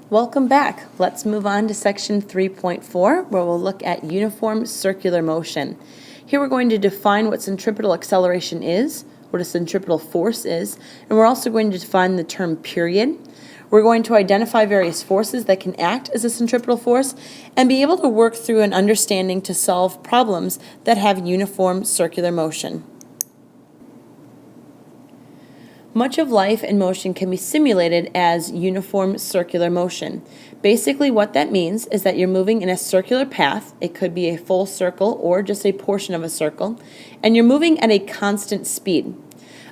Welcome back. Let's move on to section 3.4, where we'll look at uniform circular motion. Here we're going to define what centripetal acceleration is, what a centripetal force is, and we're also going to define the term period. We're going to identify various forces that can act as a centripetal force and be able to work through an understanding to solve problems that have uniform circular motion. Much of life and motion can be simulated as uniform circular motion. Basically, what that means is that you're moving in a circular path. It could be a full circle or just a portion of a circle, and you're moving at a constant speed.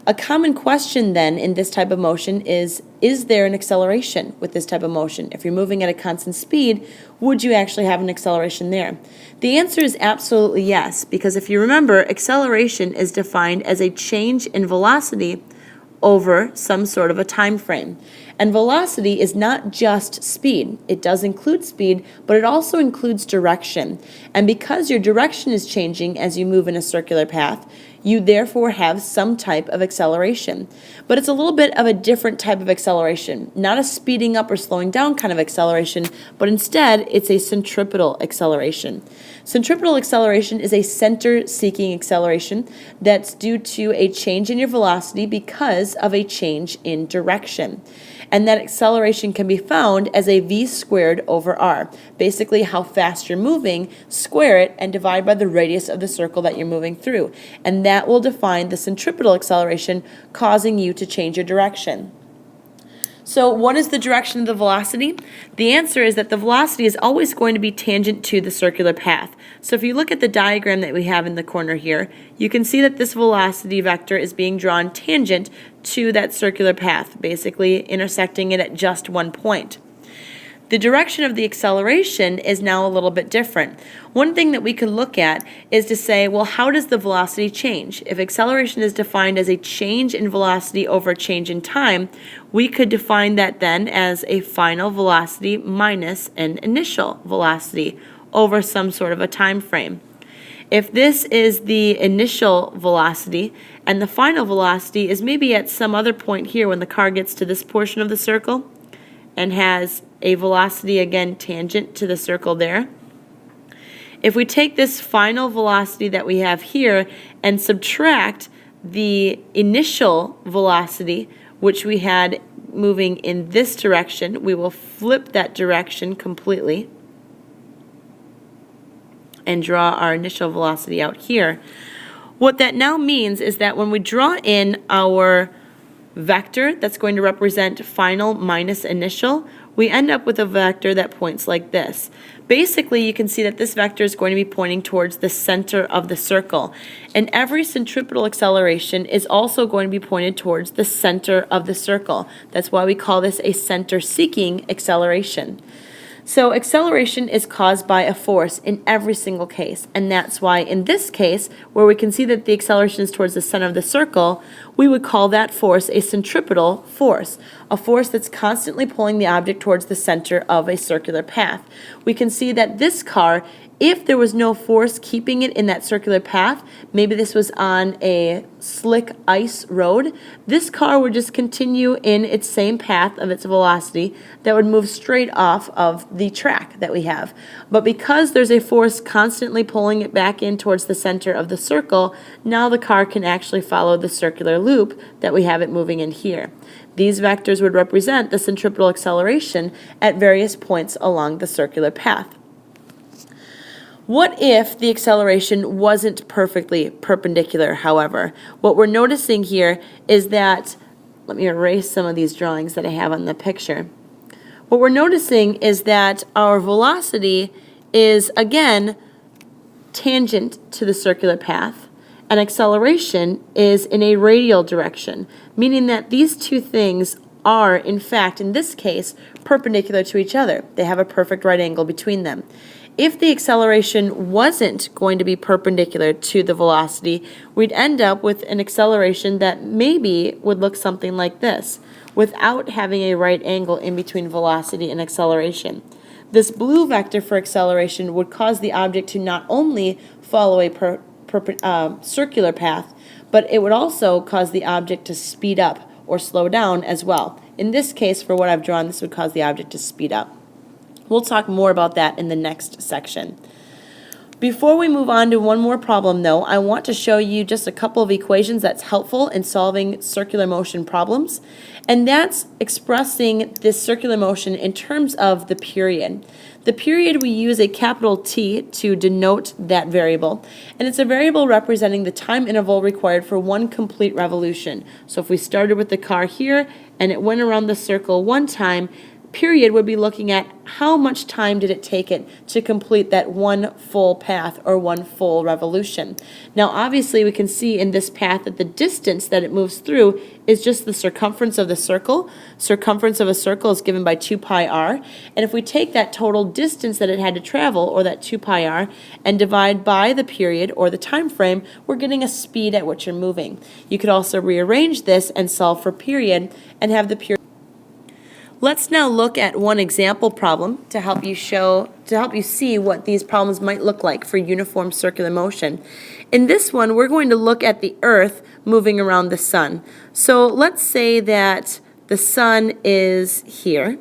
A common question then in this type of motion is there an acceleration with this type of motion? If you're moving at a constant speed, would you actually have an acceleration there? The answer is absolutely yes, because if you remember, acceleration is defined as a change in velocity over some sort of a time frame. And velocity is not just speed. It does include speed, but it also includes direction. And because your direction is changing as you move in a circular path, you therefore have some type of acceleration. But it's a little bit of a different type of acceleration, not a speeding up or slowing down kind of acceleration, but instead it's a centripetal acceleration. Centripetal acceleration is a center-seeking acceleration that's due to a change in your velocity because of a change in direction. And that acceleration can be found as a v squared over r. Basically, how fast you're moving, square it, and divide by the radius of the circle that you're moving through. And that will define the centripetal acceleration, causing you to change your direction. So what is the direction of the velocity? The answer is that the velocity is always going to be tangent to the circular path. So if you look at the diagram that we have in the corner here, you can see that this velocity vector is being drawn tangent to that circular path, basically intersecting it at just one point. The direction of the acceleration is now a little bit different. One thing that we could look at is to say, well, how does the velocity change? If acceleration is defined as a change in velocity over a change in time, we could define that then as a final velocity minus an initial velocity over some sort of a time frame. If this is the initial velocity and the final velocity is maybe at some other point here when the car gets to this portion of the circle and has a velocity again tangent to the circle there. If we take this final velocity that we have here and subtract the initial velocity, which we had moving in this direction, we will flip that direction completely and draw our initial velocity out here. What that now means is that when we draw in our vector that's going to represent final minus initial, we end up with a vector that points like this. Basically, you can see that this vector is going to be pointing towards the center of the circle. And every centripetal acceleration is also going to be pointed towards the center of the circle. That's why we call this a center-seeking acceleration. So acceleration is caused by a force in every single case, and that's why in this case, where we can see that the acceleration is towards the center of the circle, we would call that force a centripetal force, a force that's constantly pulling the object towards the center of a circular path. We can see that this car, if there was no force keeping it in that circular path, maybe this was on a slick ice road, this car would just continue in its same path of its velocity that would move straight off of the track that we have. But because there's a force constantly pulling it back in towards the center of the circle, now the car can actually follow the circular loop that we have it moving in here. These vectors would represent the centripetal acceleration at various points along the circular path. What if the acceleration wasn't perfectly perpendicular, however? What we're noticing here is that, let me erase some of these drawings that I have on the picture. What we're noticing is that our velocity is, again, tangent to the circular path, and acceleration is in a radial direction, meaning that these two things are, in fact, in this case, perpendicular to each other. They have a perfect right angle between them. If the acceleration wasn't going to be perpendicular to the velocity, we'd end up with an acceleration that maybe would look something like this, without having a right angle in between velocity and acceleration. This blue vector for acceleration would cause the object to not only follow a circular path, but it would also cause the object to speed up or slow down as well. In this case, for what I've drawn, this would cause the object to speed up. We'll talk more about that in the next section. Before we move on to one more problem, though, I want to show you just a couple of equations that's helpful in solving circular motion problems, and that's expressing this circular motion in terms of the period. The period, we use a capital T to denote that variable, and it's a variable representing the time interval required for one complete revolution. So if we started with the car here and it went around the circle one time, period would be looking at how much time did it take it to complete that one full path or one full revolution. Now obviously we can see in this path that the distance that it moves through is just the circumference of the circle. Circumference of a circle is given by 2 pi r, and if we take that total distance that it had to travel, or that 2 pi r, and divide by the period or the time frame, we're getting a speed at which you're moving. You could also rearrange this and solve for period and have the period. Let's now look at one example problem to help you see what these problems might look like for uniform circular motion. In this one, we're going to look at the Earth moving around the sun. So let's say that the sun is here,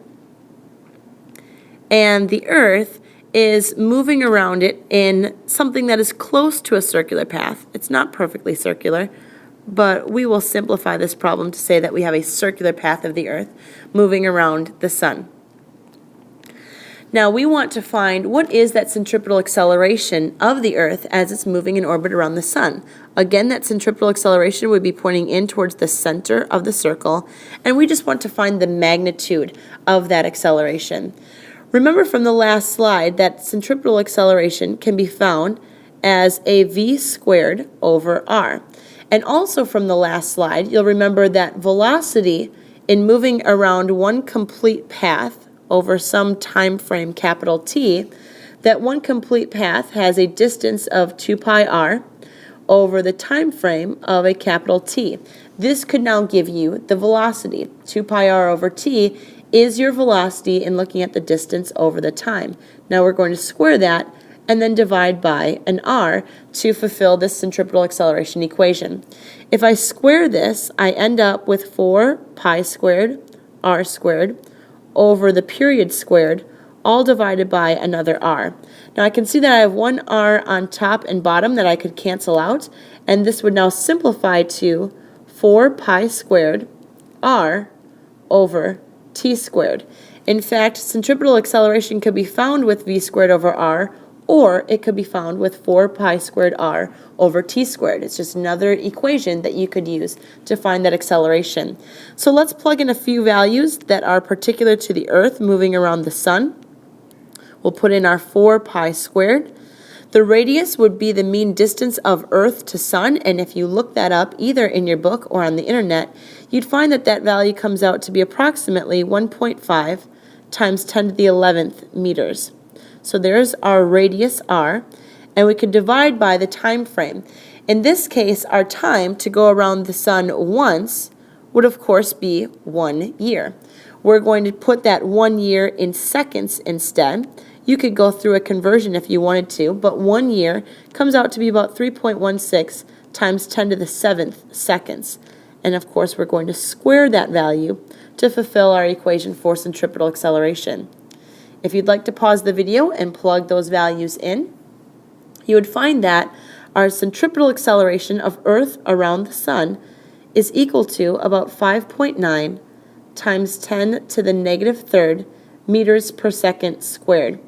and the Earth is moving around it in something that is close to a circular path. It's not perfectly circular, but we will simplify this problem to say that we have a circular path of the Earth moving around the sun. Now we want to find what is that centripetal acceleration of the Earth as it's moving in orbit around the sun. Again, that centripetal acceleration would be pointing in towards the center of the circle, and we just want to find the magnitude of that acceleration. Remember from the last slide that centripetal acceleration can be found as a v squared over r. And also from the last slide, you'll remember that velocity in moving around one complete path over some time frame, capital T, that one complete path has a distance of 2 pi r over the time frame of a capital T. This could now give you the velocity. 2 pi r over t is your velocity in looking at the distance over the time. Now we're going to square that and then divide by an r to fulfill this centripetal acceleration equation. If I square this, I end up with 4 pi squared r squared over the period squared, all divided by another r. Now I can see that I have one r on top and bottom that I could cancel out, and this would now simplify to 4 pi squared r over t squared. In fact, centripetal acceleration could be found with v squared over r, or it could be found with 4 pi squared r over t squared. It's just another equation that you could use to find that acceleration. So let's plug in a few values that are particular to the Earth moving around the sun. We'll put in our 4 pi squared. The radius would be the mean distance of Earth to sun, and if you look that up either in your book or on the internet, you'd find that that value comes out to be approximately 1.5 times 10 to the 11th meters. So there's our radius r, and we could divide by the time frame. In this case, our time to go around the sun once would of course be 1 year. We're going to put that 1 year in seconds instead. You could go through a conversion if you wanted to, but 1 year comes out to be about 3.16 times 10 to the 7th seconds. And of course, we're going to square that value to fulfill our equation for centripetal acceleration. If you'd like to pause the video and plug those values in, you would find that our centripetal acceleration of Earth around the sun is equal to about 5.9 times 10 to the negative third meters per second squared.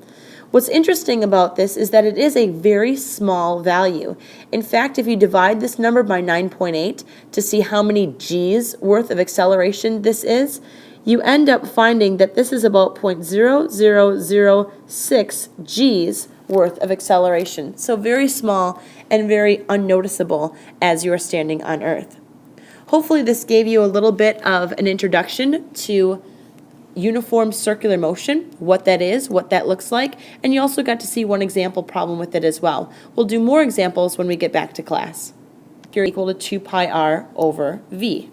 What's interesting about this is that it is a very small value. In fact, if you divide this number by 9.8 to see how many g's worth of acceleration this is, you end up finding that this is about 0.0006 g's worth of acceleration. So very small and very unnoticeable as you are standing on Earth. Hopefully this gave you a little bit of an introduction to uniform circular motion, what that is, what that looks like, and you also got to see one example problem with it as well. We'll do more examples when we get back to class. You're equal to 2 pi r over v.